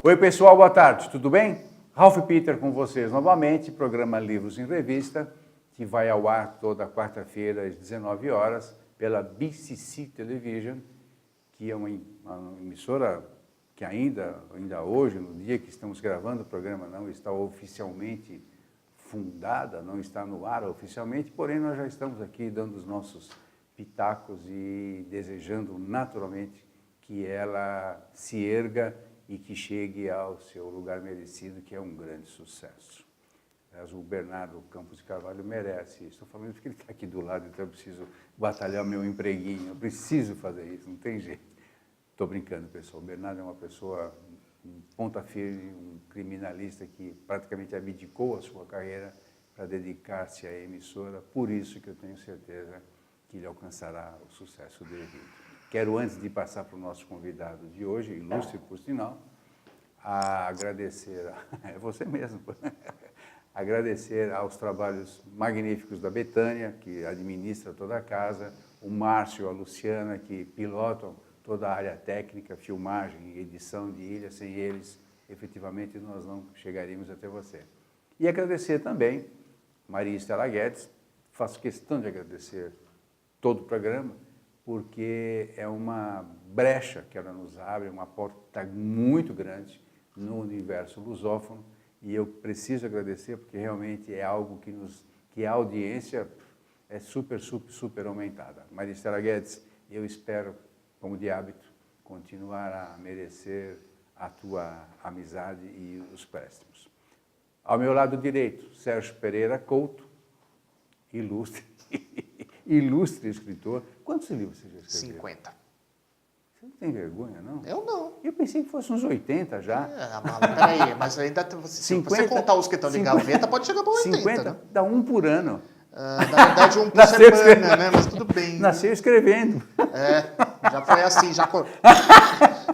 Oi pessoal, boa tarde, tudo bem? Ralph Peter com vocês novamente, programa Livros em Revista, que vai ao ar toda quarta-feira às 19 horas pela BCC Television, que é uma emissora que ainda hoje, no dia que estamos gravando o programa, não está oficialmente fundada, não está no ar oficialmente, porém nós já estamos aqui dando os nossos pitacos e desejando naturalmente que ela se erga e que chegue ao seu lugar merecido, que é um grande sucesso. Mas o Bernardo Campos de Carvalho merece. Estou falando porque ele está aqui do lado, então eu preciso batalhar o meu empreguinho, eu preciso fazer isso, não tem jeito. Estou brincando, pessoal. O Bernardo é uma pessoa, um ponta firme, um criminalista que praticamente abdicou a sua carreira para dedicar-se à emissora, por isso que eu tenho certeza que ele alcançará o sucesso devido. Quero, antes de passar para o nosso convidado de hoje, ilustre por sinal, agradecer, é você mesmo, agradecer aos trabalhos magníficos da Betânia, que administra toda a casa, o Márcio, a Luciana, que pilotam toda a área técnica, filmagem e edição de Ilha. Sem eles, efetivamente, nós não chegaríamos até você. E agradecer também Maria Estela Guedes, faço questão de agradecer todo o programa, porque é uma brecha que ela nos abre, uma porta muito grande no universo lusófono, e eu preciso agradecer porque realmente é algo que a audiência é super aumentada. Maria Estela Guedes, eu espero, como de hábito, continuar a merecer a tua amizade e os préstimos. Ao meu lado direito, Sérgio Pereira Couto, ilustre escritor. Quantos livros você já escreveu? 50. Você não tem vergonha, não? Eu não. Eu pensei que fosse uns 80 já. Peraí, mas ainda se você contar os que estão em gaveta, pode chegar para 80. 50, né? Dá um por ano. Na verdade, um por semana, né? Mas tudo bem. Nasceu escrevendo. Já foi assim,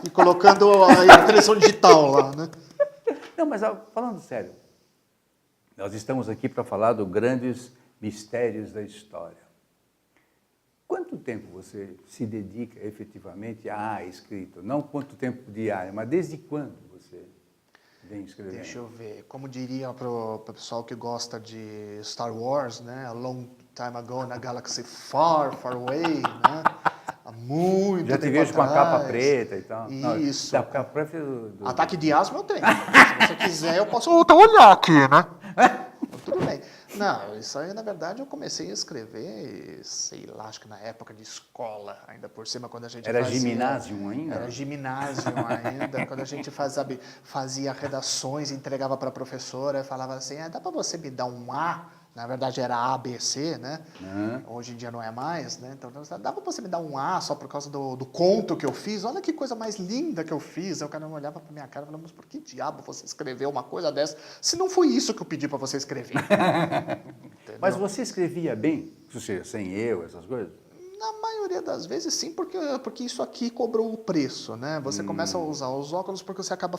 e colocando a impressão digital lá, né? Não, mas falando sério, nós estamos aqui para falar dos grandes mistérios da história. Quanto tempo você se dedica efetivamente à escrita? Não quanto tempo diário, mas desde quando você vem escrevendo? Deixa eu ver. Como diria para o pessoal que gosta de Star Wars, né? A long time ago na galaxy far away, né? Há muito já te tempo vejo atrás. com a capa preta e tal. Isso. Não, a capa preta Ataque de asma eu tenho. Se você quiser, eu posso olhar aqui, né? Tudo bem. Não, isso aí, na verdade, eu comecei a escrever, sei lá, acho que na época de escola, ainda por cima, quando a gente Era fazia... giminásio ainda? Era giminásio ainda, quando a gente fazia redações, entregava para a professora, falava assim, dá para você me dar um A? Na verdade era ABC, né? Hoje em dia não é mais, né? Então, dá para você me dar um A só por causa do conto que eu fiz? Olha que coisa mais linda que eu fiz. Aí o cara olhava para minha cara e falava, mas por que diabo você escreveu uma coisa dessa? Se não foi isso que eu pedi para você escrever. Mas você escrevia bem? Sem eu, essas coisas? Na maioria das vezes, sim, porque isso aqui cobrou o preço, né? Você começa a usar os óculos porque você acaba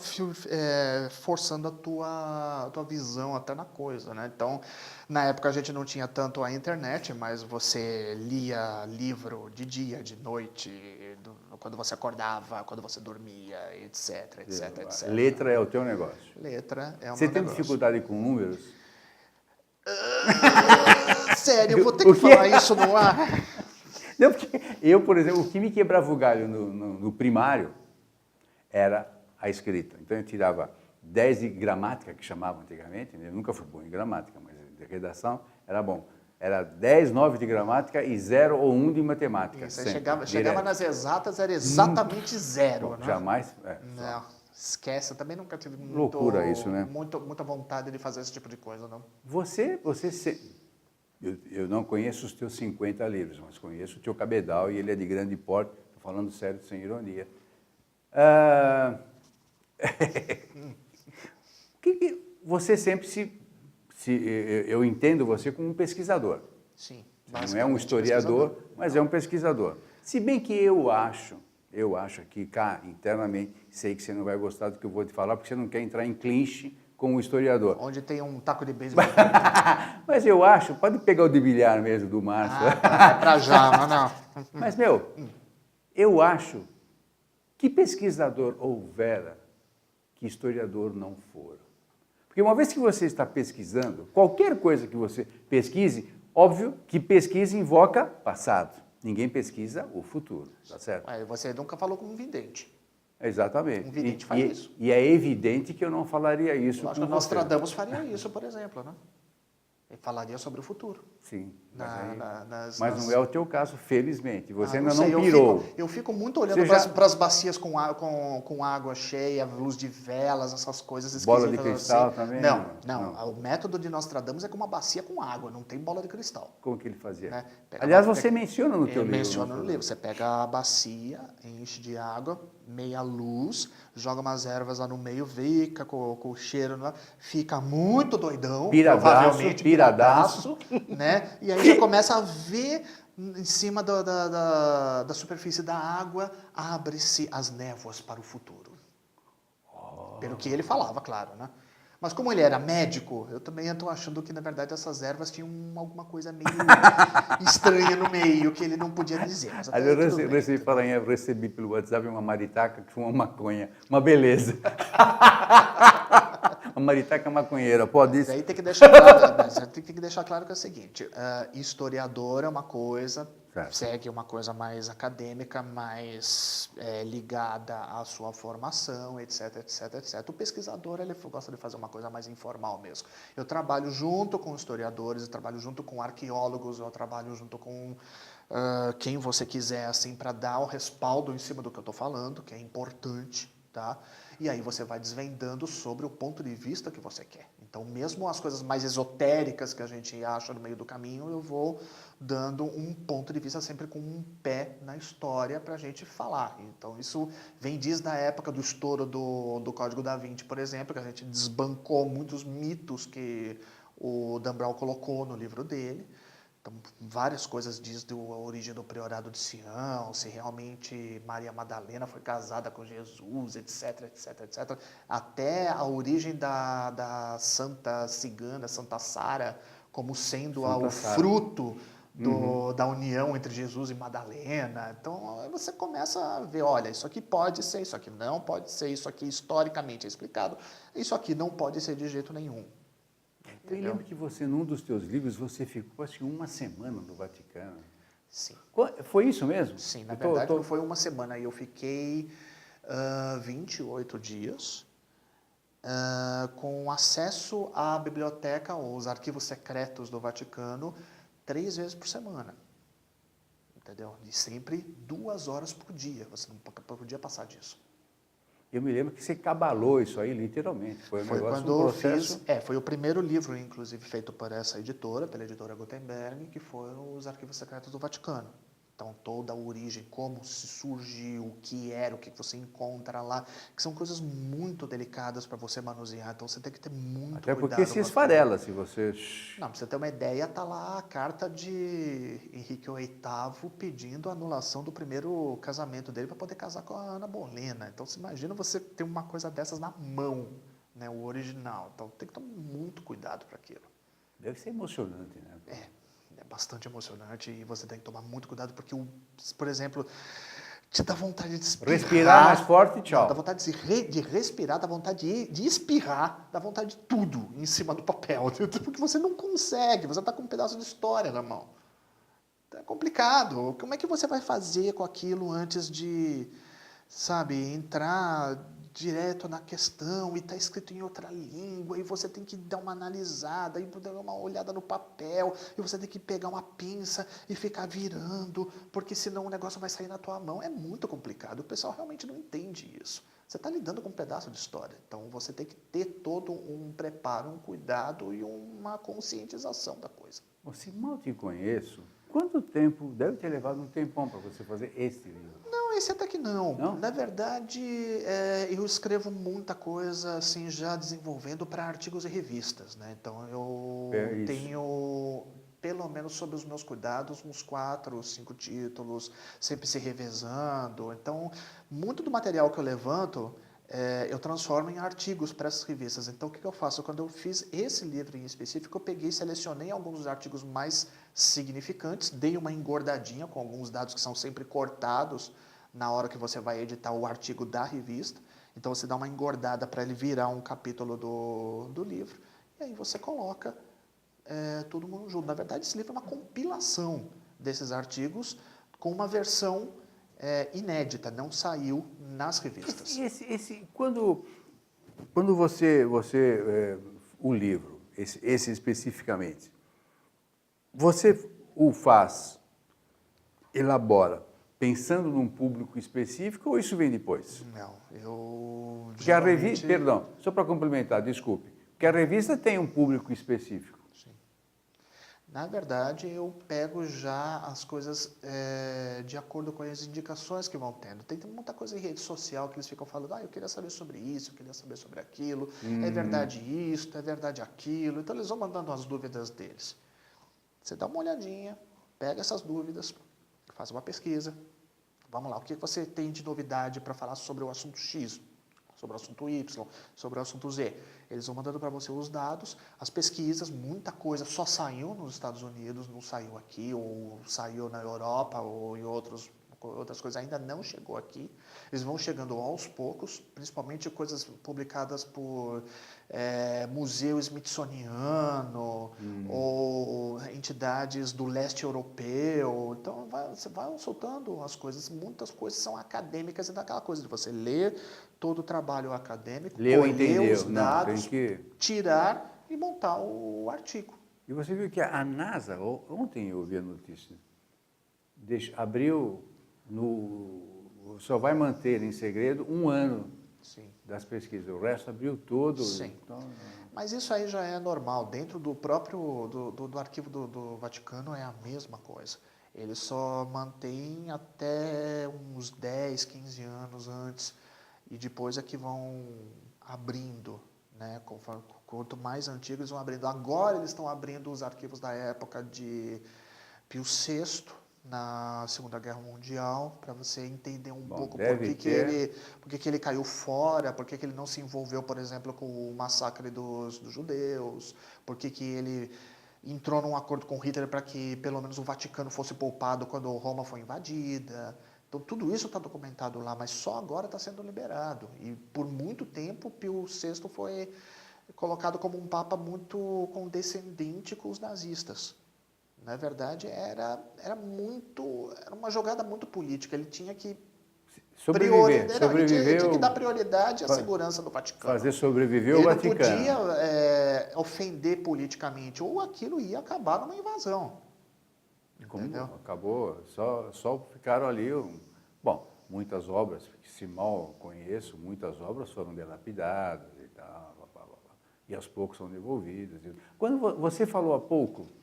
forçando a tua visão até na coisa, né? Então, na época a gente não tinha tanto a internet, mas você lia livro de dia, de noite, quando você acordava, quando você dormia, etc. Letra é o teu negócio? Letra é o meu negócio. Você tem dificuldade com números? Sério, eu vou ter que falar isso no ar. Não, porque eu, por exemplo, o que me quebrava o galho no primário era a escrita. Então eu tirava 10 de gramática, que chamavam antigamente, eu nunca fui bom em gramática, mas de redação era bom. Era 10, 9 de gramática e 0 ou 1 de matemática. Isso, chegava nas exatas, era exatamente 0. Bom, né? Jamais. Não, esquece, eu também nunca tive loucura isso, né? muita vontade de fazer esse tipo de coisa, não. Eu não conheço os teus 50 livros, mas conheço o teu cabedal e ele é de grande porte, estou falando sério, sem ironia. Você sempre eu entendo você como um pesquisador. Sim. Não é um historiador, mas é um pesquisador. Se bem que eu acho que cá, internamente, sei que você não vai gostar do que eu vou te falar, porque você não quer entrar em clinch com o historiador. Onde tem um taco de beisebol. Mas eu acho, pode pegar o de bilhar mesmo do Márcio. Pra já, mas não. Mas, eu acho que pesquisador houvera que historiador não for. Porque uma vez que você está pesquisando, qualquer coisa que você pesquise, óbvio que pesquisa invoca passado. Ninguém pesquisa o futuro, tá certo? Aí você nunca falou com um vidente. Exatamente. Um vidente faz isso. E é evidente que eu não falaria isso Lógico, com você. Nostradamus faria isso, por exemplo, né? Ele falaria sobre o futuro. Sim, Nas- mas não é o teu caso, felizmente. Você ainda sei, não pirou. Eu fico muito olhando Você para as bacias com água cheia, luz de velas, essas coisas esquisitas. Bola de cristal assim. também? Não. O método de Nostradamus é com uma bacia com água, não tem bola de cristal. Como que ele fazia? Né? Aliás, você menciona no teu livro. Menciona no livro. Você pega a bacia, enche de água, meia luz, joga umas ervas lá no meio, fica com o cheiro, né? Fica muito doidão, provavelmente piradaço, né? E aí você começa a ver em cima da superfície da água, abre-se as névoas para o futuro. Pelo que ele falava, claro, né? Mas como ele era médico, eu também estou achando que, na verdade, essas ervas tinham alguma coisa meio estranha no meio, que ele não podia dizer. Mas até eu recebi pelo WhatsApp uma maritaca que foi uma maconha. Uma beleza. Uma maritaca maconheira, pode isso? Aí tem que deixar claro, tem que deixar claro que é o seguinte, historiador é uma coisa, certo. Segue uma coisa mais acadêmica, mais ligada à sua formação, etc. O pesquisador, ele gosta de fazer uma coisa mais informal mesmo. Eu trabalho junto com historiadores, eu trabalho junto com arqueólogos, eu trabalho junto com quem você quiser, assim, para dar o respaldo em cima do que eu estou falando, que é importante, tá? E aí você vai desvendando sobre o ponto de vista que você quer. Então, mesmo as coisas mais esotéricas que a gente acha no meio do caminho, eu vou dando um ponto de vista sempre com um pé na história para a gente falar. Então, isso vem desde a época do estouro do Código da Vinci, por exemplo, que a gente desbancou muitos mitos que o Dan Brown colocou no livro dele. Então, várias coisas diz a origem do priorado de Sião, se realmente Maria Madalena foi casada com Jesus, etc. Até a origem da Santa Cigana, Santa Sara, como sendo o fruto da união entre Jesus e Madalena. Então, você começa a ver, olha, isso aqui pode ser, isso aqui não pode ser, isso aqui historicamente é explicado, isso aqui não pode ser de jeito nenhum. Eu lembro que você, num dos teus livros, você ficou, acho que uma semana no Vaticano. Sim. Foi isso mesmo? Sim, na verdade não foi uma semana. Eu fiquei 28 dias com acesso à biblioteca, aos arquivos secretos do Vaticano, 3 vezes por semana. Entendeu? E sempre 2 horas por dia. Você não podia passar disso. Eu me lembro que você cabalou isso aí, literalmente. Foi quando eu processo... foi o primeiro livro, inclusive, feito por essa editora, pela editora Gutenberg, que foram os Arquivos Secretos do Vaticano. Então, toda a origem, como se surgiu, o que era, o que você encontra lá, que são coisas muito delicadas para você manusear. Então, você tem que ter muito cuidado. Até porque se esfarela, se você... Não, para você ter uma ideia, está lá a carta de Henrique VIII pedindo a anulação do primeiro casamento dele para poder casar com a Ana Bolena. Então, você imagina você ter uma coisa dessas na mão, né, o original. Então, tem que tomar muito cuidado para aquilo. Deve ser emocionante, né? É bastante emocionante e você tem que tomar muito cuidado porque, por exemplo, te dá vontade de espirrar. Respirar mais forte, tchau. Não, dá vontade de respirar, dá vontade de espirrar, dá vontade de tudo em cima do papel. Porque você não consegue, você está com um pedaço de história na mão. É complicado. Como é que você vai fazer com aquilo antes de, entrar direto na questão e está escrito em outra língua e você tem que dar uma analisada e dar uma olhada no papel e você tem que pegar uma pinça e ficar virando, porque senão o negócio vai sair na tua mão. É muito complicado, o pessoal realmente não entende isso. Você está lidando com um pedaço de história, então você tem que ter todo um preparo, um cuidado e uma conscientização da coisa. Se mal te conheço, quanto tempo, deve ter levado um tempão para você fazer este livro? Não, esse até que não. Na verdade, eu escrevo muita coisa assim, já desenvolvendo para artigos e revistas, né? Então, eu tenho, pelo menos sob os meus cuidados, uns 4 ou 5 títulos, sempre se revezando. Então, muito do material que eu levanto, eu transformo em artigos para essas revistas. Então, o que eu faço? Quando eu fiz esse livro em específico, eu peguei e selecionei alguns dos artigos mais significantes, dei uma engordadinha com alguns dados que são sempre cortados na hora que você vai editar o artigo da revista, Então você dá uma engordada para ele virar um capítulo do livro, e aí você coloca todo mundo junto. Na verdade, esse livro é uma compilação desses artigos com uma versão inédita, não saiu nas revistas. Quando o livro, esse especificamente, você o faz, elabora, pensando num público específico ou isso vem depois? Não, eu Porque a revista, perdão, só para complementar, desculpe, porque a revista tem um público específico. Sim. Na verdade, eu pego já as coisas de acordo com as indicações que vão tendo. Tem muita coisa em rede social que eles ficam falando, eu queria saber sobre isso, eu queria saber sobre aquilo, é verdade isso, é verdade aquilo. Então eles vão mandando as dúvidas deles. Você dá uma olhadinha, pega essas dúvidas, faz uma pesquisa. Vamos lá, o que você tem de novidade para falar sobre o assunto X, sobre o assunto Y, sobre o assunto Z? Eles vão mandando para você os dados, as pesquisas, muita coisa só saiu nos Estados Unidos, não saiu aqui, ou saiu na Europa, ou em outras coisas ainda não chegou aqui. Eles vão chegando aos poucos, principalmente coisas publicadas por Museu Smithsoniano ou entidades do leste europeu. Então, você vai soltando as coisas. Muitas coisas são acadêmicas e daquela coisa de você ler todo o trabalho acadêmico, colher os dados, tirar e montar o artigo. E você viu que a NASA, ontem eu vi a notícia, abriu, só vai manter em segredo 1 ano Sim. das pesquisas, o resto abriu todo. Sim. Então, mas isso aí já é normal, dentro do próprio do arquivo do Vaticano é a mesma coisa. Eles só mantêm até uns 10, 15 anos antes e depois é que vão abrindo, né? Quanto mais antigos eles vão abrindo. Agora eles estão abrindo os arquivos da época de Pio VI, na Segunda Guerra Mundial, para você entender pouco por que ele caiu fora, por que ele não se envolveu, por exemplo, com o massacre dos judeus, por que ele entrou num acordo com Hitler para que pelo menos o Vaticano fosse poupado quando Roma foi invadida. Então tudo isso está documentado lá, mas só agora está sendo liberado. E por muito tempo Pio VI foi colocado como um papa muito condescendente com os nazistas. Na verdade, era uma jogada muito política. Ele tinha que sobreviver, ele tinha que dar prioridade à segurança do Vaticano. Fazer sobreviver o Vaticano. Ele não podia ofender politicamente, ou aquilo ia acabar numa invasão. Como acabou, só ficaram ali. Bom, muitas obras, que se mal conheço, muitas obras foram delapidadas e tal, e aos poucos são devolvidas. Quando você falou há pouco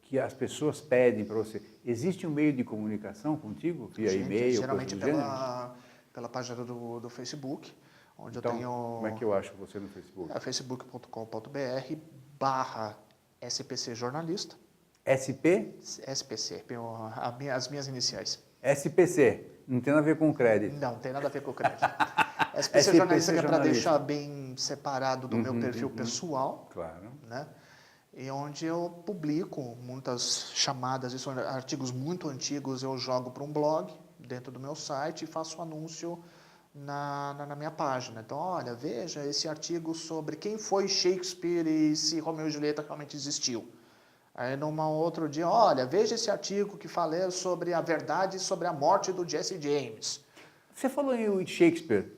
que as pessoas pedem para você, existe um meio de comunicação contigo? Via e-mail? Geralmente pela página do Facebook, onde então, eu tenho... Como é que eu acho você no Facebook? É facebook.com.br/SPC Jornalista. SP? SPC, as minhas iniciais. SPC, não tem nada a ver com crédito. Não tem nada a ver com crédito. SPC Jornalista é para deixar bem separado do meu perfil pessoal. Claro. Né? E onde eu publico muitas chamadas, isso são artigos muito antigos, eu jogo para um blog dentro do meu site e faço anúncio na minha página. Então, olha, veja esse artigo sobre quem foi Shakespeare e se Romeu e Julieta realmente existiu. Aí, num outro dia, olha, veja esse artigo que falei sobre a verdade sobre a morte do Jesse James. Você falou em Shakespeare.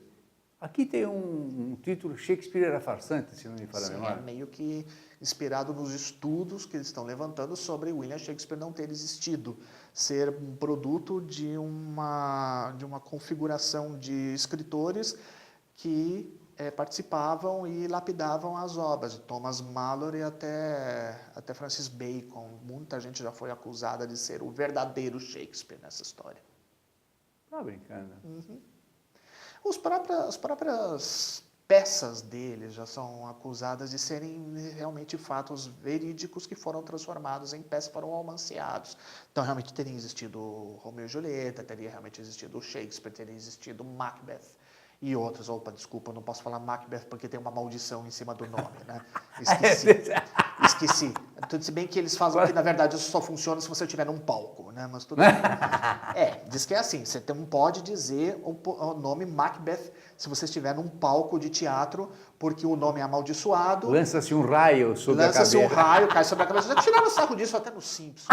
Aqui tem um título, Shakespeare era farsante, se não me falha a memória. É meio que inspirado nos estudos que eles estão levantando sobre William Shakespeare não ter existido, ser um produto de uma configuração de escritores que participavam e lapidavam as obras, de Thomas Malory até Francis Bacon. Muita gente já foi acusada de ser o verdadeiro Shakespeare nessa história. Tá brincando. Uhum. As próprias peças dele já são acusadas de serem realmente fatos verídicos que foram transformados em peças, foram romanceados. Então, realmente teria existido Romeu e Julieta, teria realmente existido Shakespeare, teria existido Macbeth. E outros, opa, desculpa, eu não posso falar Macbeth porque tem uma maldição em cima do nome, né? Esqueci. Se bem que eles falam que, na verdade, isso só funciona se você estiver num palco, né? Mas tudo bem. Diz que é assim, você não pode dizer o nome Macbeth se você estiver num palco de teatro, porque o nome é amaldiçoado. Lança-se um raio sobre a cabeça. Lança-se um raio, cai sobre a cabeça. Já tiraram sarro disso até nos Simpsons.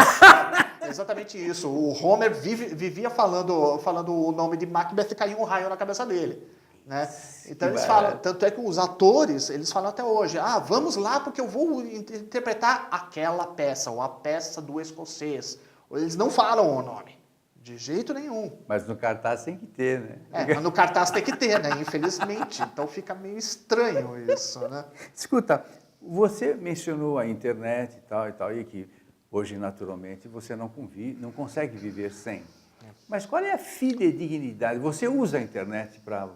É exatamente isso. O Homer vivia falando o nome de Macbeth e caiu um raio na cabeça dele. Né? Então eles falam, tanto é que os atores, eles falam até hoje, vamos lá porque eu vou interpretar aquela peça, ou a peça do escocês. Eles não falam o nome, de jeito nenhum. Mas no cartaz tem que ter, né? Mas no cartaz tem que ter, né? Infelizmente. Então fica meio estranho isso, né? Escuta, você mencionou a internet e tal, e que hoje, naturalmente, você não consegue viver sem. Mas qual é a fidedignidade? Você usa a internet para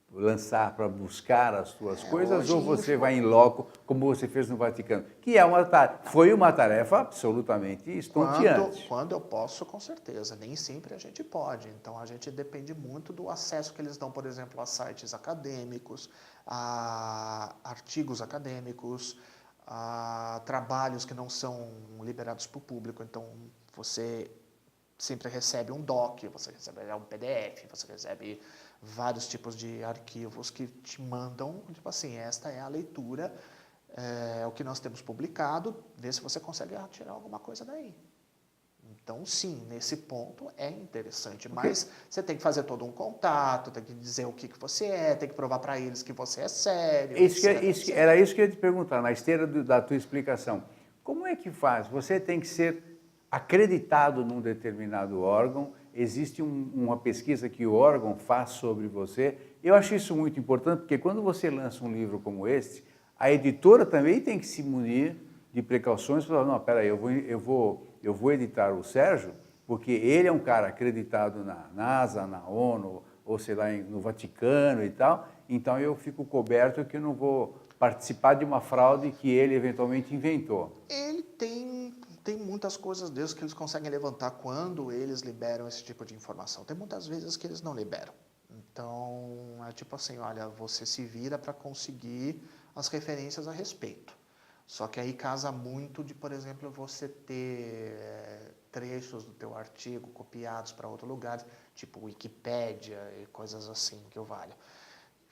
lançar, para buscar as suas coisas, ou você vai em loco, como você fez no Vaticano? Que foi uma tarefa absolutamente estonteante. Quando eu posso, com certeza. Nem sempre a gente pode. Então, a gente depende muito do acesso que eles dão, por exemplo, a sites acadêmicos, a artigos acadêmicos, a trabalhos que não são liberados para o público. Então, você sempre recebe um doc, você recebe um PDF, você recebe vários tipos de arquivos que te mandam, tipo assim, esta é a leitura, é o que nós temos publicado, vê se você consegue tirar alguma coisa daí. Então, sim, nesse ponto é interessante, mas você tem que fazer todo um contato, tem que dizer o que você é, tem que provar para eles que você é sério. Era isso que eu ia te perguntar, na esteira da tua explicação. Como é que faz? Você tem que ser acreditado num determinado órgão, existe uma pesquisa que o órgão faz sobre você. Eu acho isso muito importante, porque quando você lança um livro como este, a editora também tem que se munir de precauções para falar, não, peraí, eu vou editar o Sérgio, porque ele é um cara acreditado na NASA, na ONU, ou sei lá, no Vaticano e tal, então eu fico coberto que eu não vou participar de uma fraude que ele eventualmente inventou. Ele tem muitas coisas deles que eles conseguem levantar quando eles liberam esse tipo de informação. Tem muitas vezes que eles não liberam. Então, é tipo assim, olha, você se vira para conseguir as referências a respeito. Só que aí casa muito de, por exemplo, você ter trechos do teu artigo copiados para outro lugar, tipo Wikipédia e coisas assim que o valham.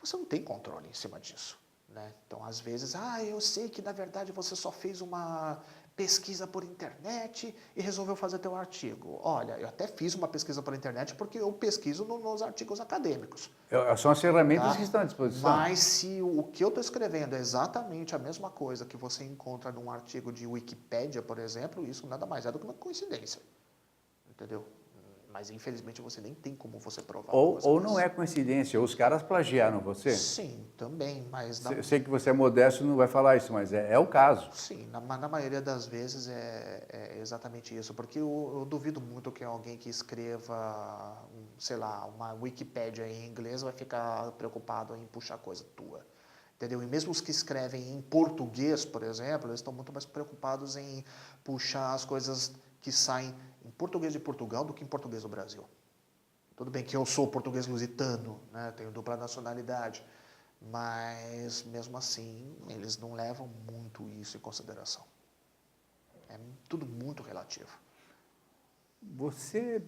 Você não tem controle em cima disso. Né? Então, às vezes, eu sei que, na verdade, você só fez uma pesquisa por internet e resolveu fazer teu artigo. Olha, eu até fiz uma pesquisa por internet porque eu pesquiso nos artigos acadêmicos. São as ferramentas que estão à disposição. Mas se o que eu estou escrevendo é exatamente a mesma coisa que você encontra num artigo de Wikipédia, por exemplo, isso nada mais é do que uma coincidência. Entendeu? Mas, infelizmente, você nem tem como você provar. Ou não é coincidência, ou os caras plagiaram você. Sim, também, mas... Eu sei que você é modesto e não vai falar isso, mas é o caso. Sim, na maioria das vezes é exatamente isso, porque eu duvido muito que alguém que escreva, sei lá, uma Wikipédia em inglês vai ficar preocupado em puxar coisa tua. Entendeu? E mesmo os que escrevem em português, por exemplo, eles estão muito mais preocupados em puxar as coisas que saem em português de Portugal do que em português do Brasil. Tudo bem que eu sou português lusitano, né? Tenho dupla nacionalidade, mas mesmo assim eles não levam muito isso em consideração. É tudo muito relativo. Você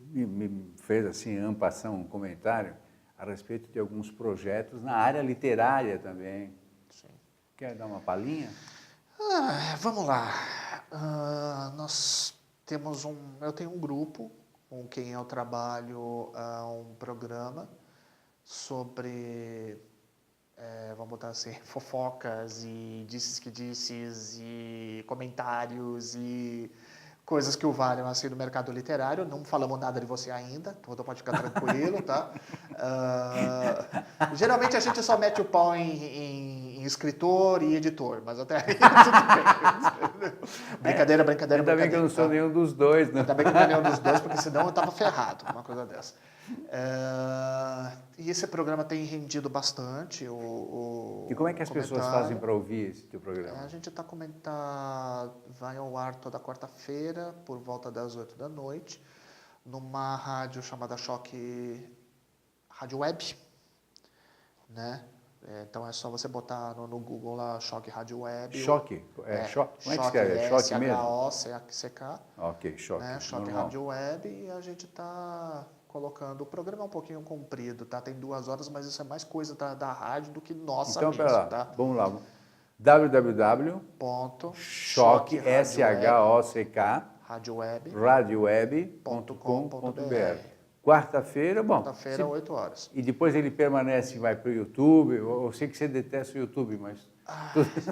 me fez assim, en passant, um comentário a respeito de alguns projetos na área literária também. Sim. Quer dar uma palhinha? Vamos lá. Eu tenho um grupo com quem eu trabalho um programa sobre, vamos botar assim, fofocas e disses que disses e comentários e coisas que o valham assim no mercado literário. Não falamos nada de você ainda, então pode ficar tranquilo, tá? Geralmente a gente só mete o pau em escritor e editor, mas até aí tudo bem. Brincadeira. Ainda bem que eu não sou nenhum dos dois, né? Ainda bem que não é nenhum dos dois, porque senão eu estava ferrado, uma coisa dessa. E esse programa tem rendido bastante. E como é que as pessoas fazem para ouvir esse teu programa? A gente vai ao ar toda quarta-feira, por volta das 8 da noite, numa rádio chamada Choque Rádio Web. né? Então é só você botar no Google lá Choque Rádio Web. Choque? Choque? Como é que escreve? É Choque mesmo? S-H-O-C-K. Ok, Choque. Né? Choque normal. Rádio Web, e a gente está colocando. O programa é um pouquinho comprido, tá? Tem 2 horas, mas isso é mais coisa da rádio do que nossa Então, mesmo, pera lá, tá? vamos lá. www.choque, S-H-O-C-K, radioweb.com.br. Quarta-feira, bom. Quarta-feira, 8 horas. E depois ele permanece e vai para o YouTube. Eu sei que você detesta o YouTube, mas.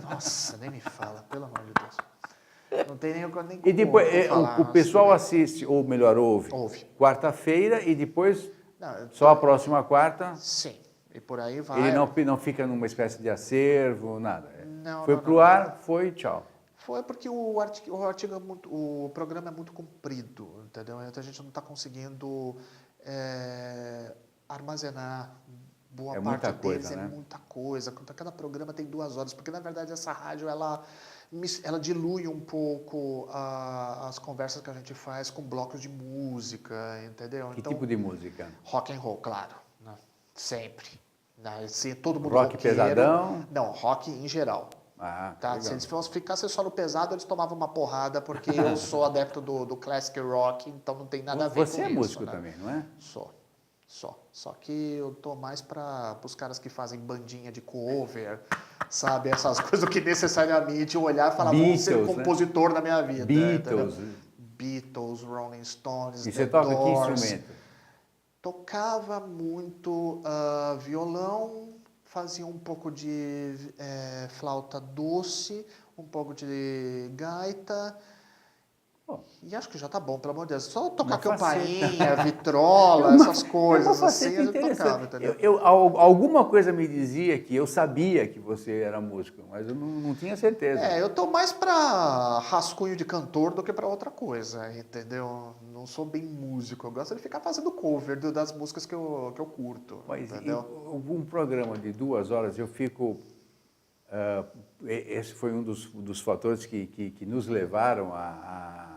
Nossa, nem me fala, pelo amor de Deus. Não tem nem E depois como falar o pessoal sobre- assiste, ou melhor, ouve. Ouve. Quarta-feira e depois Não, só a próxima quarta. sim, e por aí vai. Ele não fica numa espécie de acervo, nada. Não, Foi não, pro não. ar, foi, tchau. Foi porque o artigo o programa é muito comprido, entendeu? Então a gente não está conseguindo armazenar boa É parte muita coisa, deles, né? é muita coisa. Cada programa tem 2 horas, porque na verdade essa rádio ela dilui um pouco as conversas que a gente faz com blocos de música, entendeu? Que Então, tipo de música? rock and roll, claro, né? Sempre. Né? Se todo mundo Rock roqueiro, pesadão? não, rock em geral. Ah, Tá? legal. Se eles ficassem só no pesado, eles tomavam uma porrada, porque eu sou adepto do classic rock, então não tem nada a ver Você com é isso. músico né? também, não é? Só que eu tô mais para os caras que fazem bandinha de cover, sabe? Essas coisas que necessariamente eu olhar e falar, vou ser Beatles, né? compositor na minha vida. Beatles. Entendeu? Beatles, Rolling Stones, E The você toca que Doors. instrumento? Tocava muito violão, fazia um pouco de flauta doce, um pouco de gaita. Pô, E acho que já tá bom, pelo amor de Deus. Só tocar uma faceta. campainha, vitrola, essas coisas uma assim, faceta a gente tocava, interessante. entendeu? Alguma coisa me dizia que eu sabia que você era músico, mas eu não tinha certeza. Eu tô mais pra rascunho de cantor do que pra outra coisa, entendeu? Não sou bem músico, eu gosto de ficar fazendo cover das músicas que eu curto, Mas entendeu? um programa de 2 horas, eu fico... esse foi um dos fatores que nos levaram a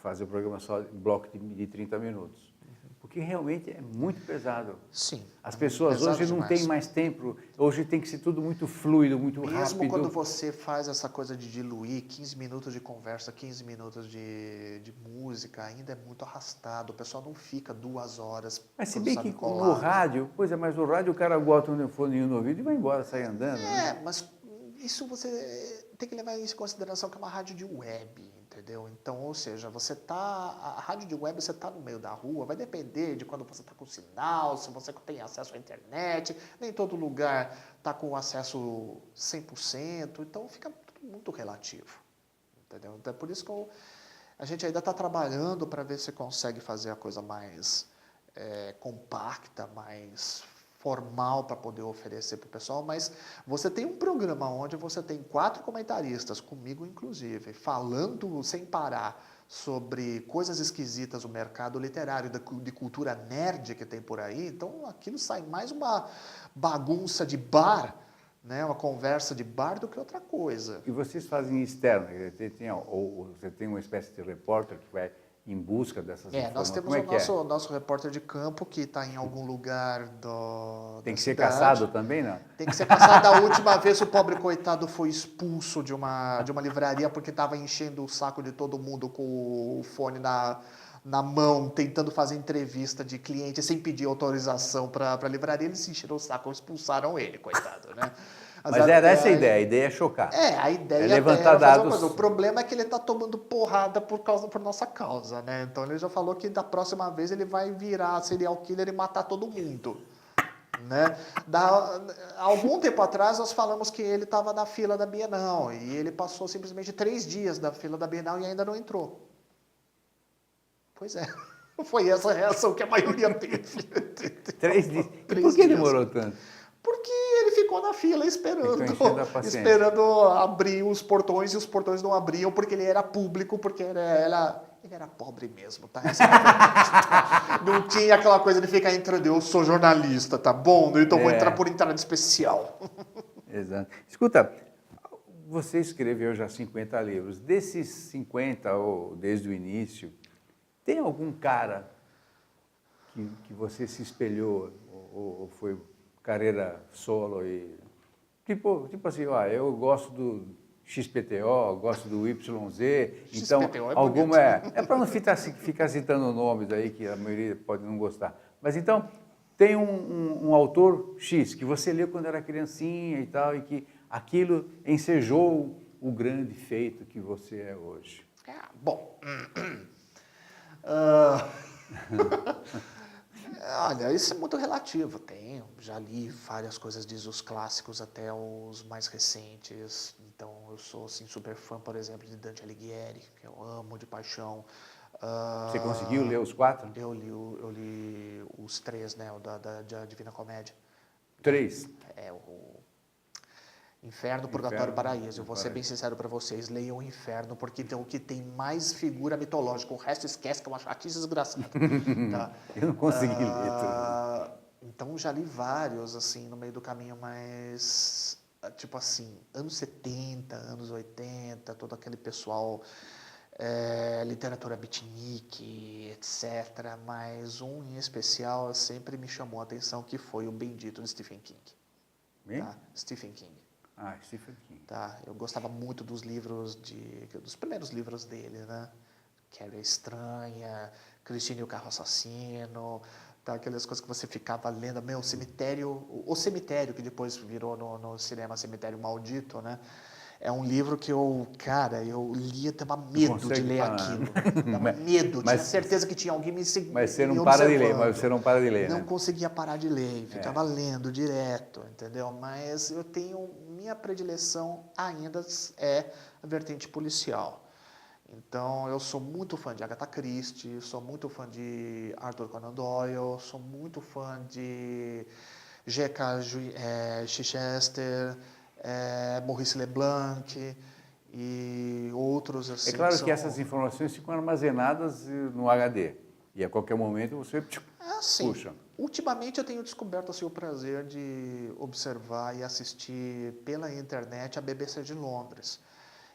fazer o programa só em bloco de 30 minutos. Porque realmente é muito pesado. Sim. As pessoas pesado hoje não demais. têm mais tempo, hoje tem que ser tudo muito fluido, muito Mesmo rápido. quando você faz essa coisa de diluir 15 minutos de conversa, 15 minutos de música, ainda é muito arrastado. O pessoal não fica 2 horas. Mas se não bem sabe que colar. no rádio, mas no rádio o cara bota um fone no ouvido e vai embora, sai andando. Né? Mas isso você tem que levar em consideração que é uma rádio de web, entendeu? Então, ou seja, a rádio de web você está no meio da rua, vai depender de quando você está com sinal, se você tem acesso à internet, nem todo lugar está com acesso 100%, então fica tudo muito relativo, entendeu? Então é por isso que a gente ainda está trabalhando para ver se consegue fazer a coisa mais compacta, mais formal para poder oferecer para o pessoal, mas você tem um programa onde você tem 4 comentaristas, comigo inclusive, falando sem parar sobre coisas esquisitas do mercado literário, de cultura nerd que tem por aí, então aquilo sai mais uma bagunça de bar, né, uma conversa de bar do que outra coisa. E vocês fazem externo, ou você tem uma espécie de repórter que vai em busca dessas informações? Nós temos Como o nosso repórter de campo que está em algum lugar Tem da que ser cidade. caçado também, não? Tem que ser caçado. A última vez o pobre coitado foi expulso de uma livraria porque estava enchendo o saco de todo mundo com o fone na mão, tentando fazer entrevista de cliente sem pedir autorização para a livraria. Eles se encheram o saco, expulsaram ele, coitado, né? Mas era essa a ideia é chocar. A ideia é levantar era fazer uma dados. coisa. O problema é que ele está tomando porrada por nossa causa, né? Então ele já falou que da próxima vez ele vai virar serial killer e matar todo mundo. Né? Algum tempo atrás nós falamos que ele estava na fila da Bienal e ele passou simplesmente 3 dias na fila da Bienal e ainda não entrou. Pois é, foi essa a reação que a maioria teve. 3 dias. E 3 por que dias. demorou tanto? Porque ele ficou na fila esperando abrir os portões e os portões não abriam porque ele era público, porque ele era pobre mesmo, tá? Não tinha aquela coisa de ficar entrando, eu sou jornalista, tá bom? Então vou entrar por entrada especial. Exato. Escuta, você escreveu já 50 livros. Desses 50, ou desde o início, tem algum cara que você se espelhou ou foi carreira solo? E, tipo assim, ó, eu gosto do XPTO, gosto do YZ, então XPTO é alguma bonito. é para não ficar citando nomes aí que a maioria pode não gostar. Mas então tem um autor X que você leu quando era criancinha e tal, e que aquilo ensejou o grande feito que você é hoje. Bom, olha, isso é muito relativo. Já li várias coisas, desde os clássicos até os mais recentes. Então, eu sou assim, super fã, por exemplo, de Dante Alighieri, que eu amo de paixão. Você conseguiu ler os 4? Eu li os 3, né, o da Divina Comédia. 3. O Inferno, Purgatório e Paraíso. Eu vou ser bem sincero para vocês, leiam o Inferno, porque é o que tem mais figura mitológica. O resto esquece, que é uma chatice desgraçada. Tá? Eu não consegui ler tudo. Então, já li vários, assim, no meio do caminho, mas, tipo assim, anos 70, anos 80, todo aquele pessoal, literatura beatnik, etc. Mas um em especial sempre me chamou a atenção, que foi o bendito de Stephen King. Tá? Stephen King. Stephen King. Tá? Eu gostava muito dos dos primeiros livros dele, né? Carrie a Estranha, Christine e o Carro Assassino, tá? Aquelas coisas que você ficava lendo, o Cemitério, que depois virou no cinema Cemitério Maldito, né? É um livro que eu lia, tava medo de ler aquilo. Tava medo, tinha certeza que tinha alguém me seguindo. Mas você não para de ler, Não né? conseguia parar de ler, ficava lendo direto, entendeu? Mas minha predileção ainda é a vertente policial. Então, eu sou muito fã de Agatha Christie, sou muito fã de Arthur Conan Doyle, sou muito fã de G.K. Chichester, Maurice Leblanc e outros assim. É claro que essas informações ficam armazenadas no HD e a qualquer momento você puxa. Ultimamente eu tenho descoberto assim, o prazer de observar e assistir pela internet a BBC de Londres.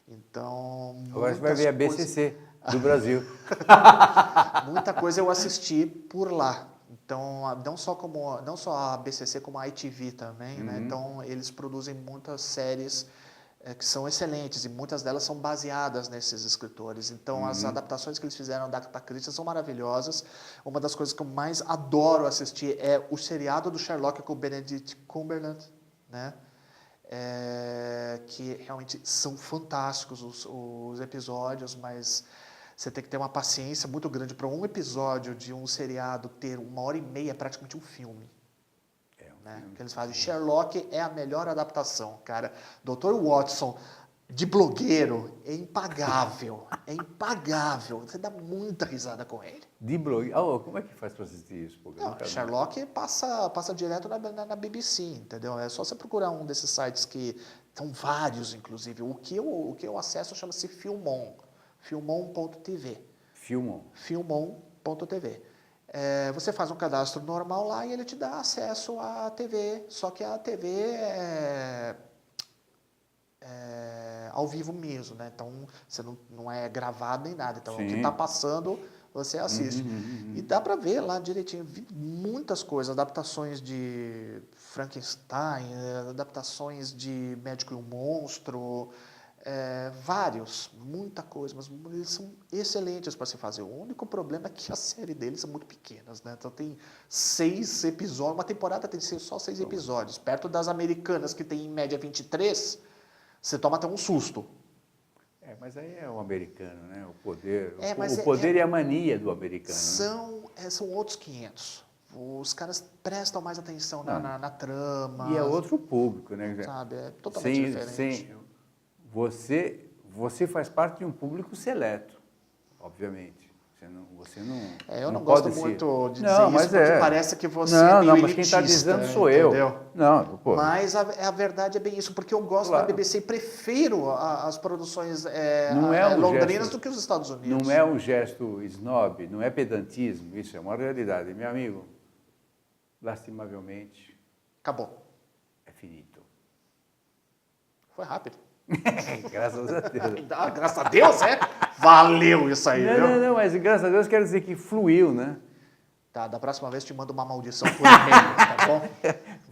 Então, agora você vai ver a BCC do Brasil. Muita coisa eu assisti por lá. Então, não só a BCC, como a ITV também, né? Então, eles produzem muitas séries que são excelentes e muitas delas são baseadas nesses escritores. Então, as adaptações que eles fizeram da Agatha Christie são maravilhosas. Uma das coisas que eu mais adoro assistir é o seriado do Sherlock com o Benedict Cumberbatch, né? Que realmente são fantásticos os episódios, mas você tem que ter uma paciência muito grande para um episódio de um seriado ter 1h30, é praticamente um filme. Né? Que eles fazem. Sherlock é a melhor adaptação, cara. Dr. Watson, de blogueiro, é impagável. É impagável. Você dá muita risada com ele. De blogueiro? Como é que faz para assistir isso? Não, Sherlock passa direto na BBC, entendeu? É só você procurar um desses sites que... São vários, inclusive. O que eu acesso chama-se Filmon. Filmon.tv. Filmon.tv. Você faz um cadastro normal lá e ele te dá acesso à TV, só que a TV é ao vivo mesmo, né? Então, você não é gravado nem nada. Então, o que está passando, você assiste. E dá para ver lá direitinho. Vi muitas coisas, adaptações de Frankenstein, adaptações de Médico e o Monstro, muita coisa, mas eles são excelentes para se fazer. O único problema é que a série deles são muito pequenas, né? Então tem 6 episódios, uma temporada tem só 6 episódios. Perto das americanas, que tem em média 23, você toma até um susto. Mas aí é o americano, né? O poder, o poder e a mania do americano. São outros 500. Os caras prestam mais atenção na trama. E é outro público, né? Sabe, é totalmente diferente. Você faz parte de um público seleto, obviamente. Você não. Eu não gosto muito de dizer isso, mas porque parece que você é meio mas quem está dizendo sou eu. Entendeu? Não, pô. Mas a verdade é bem isso, porque eu gosto da BBC e prefiro as produções londrinas do que os Estados Unidos. Não é um gesto snob, não é pedantismo, isso é uma realidade. Meu amigo, lastimavelmente... Acabou. É finito. Foi rápido. Graças a Deus. Graças a Deus, Valeu isso aí, viu? Não, mas graças a Deus quero dizer que fluiu, né? Tá, da próxima vez te mando uma maldição por e-mail, tá bom?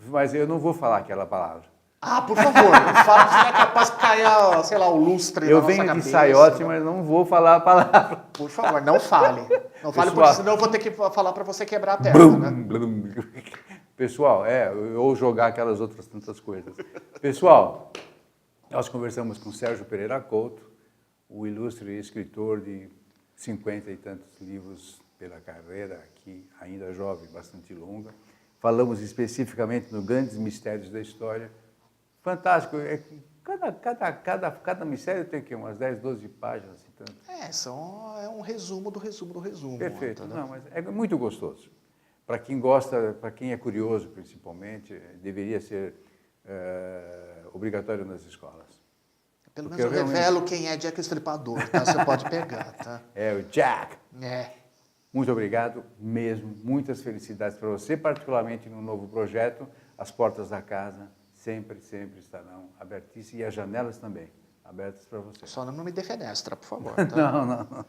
Mas eu não vou falar aquela palavra. Ah, por favor, não fala que você é capaz de cair, sei lá, o lustre Eu na nossa venho de cabeça. saiote, mas não vou falar a palavra. Por favor, não fale. Não fale, Pessoal. porque senão eu vou ter que falar para você quebrar a perna, Brum, né? brum. Pessoal, ou jogar aquelas outras tantas coisas. Pessoal, nós conversamos com Sérgio Pereira Couto, o ilustre escritor de 50 e tantos livros pela carreira, aqui ainda jovem, bastante longa. Falamos especificamente nos grandes mistérios da história. Fantástico. Cada mistério tem aqui umas 10, 12 páginas. Então. É um resumo do resumo do resumo. Perfeito. Entendeu? Não, mas é muito gostoso. Para quem gosta, para quem é curioso, principalmente, deveria ser obrigatório nas escolas. Pelo Porque menos eu realmente... revelo quem é Jack o Estripador, tá? Você pode pegar, tá? É o Jack. É. Muito obrigado mesmo. Muitas felicidades para você, particularmente no novo projeto. As portas da casa sempre estarão abertíssimas e as janelas também abertas para você. Só não me defenestra, por favor. Tá? Não.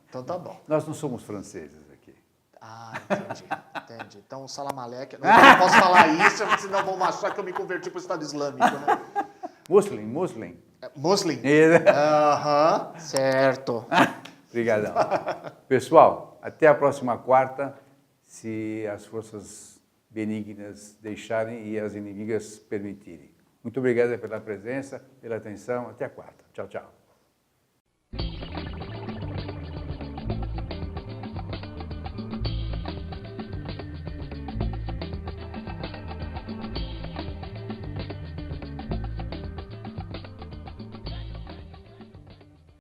Então tá bom. Nós não somos franceses aqui. Ah, entendi. Então, Salam Aleikum. Não posso falar isso, senão vão achar que eu me converti para o Estado Islâmico, né? Muslim. Muslim? É. Aham, certo. Obrigadão. Pessoal, até a próxima quarta, se as forças benignas deixarem e as inimigas permitirem. Muito obrigado pela presença, pela atenção. Até a quarta. Tchau, tchau.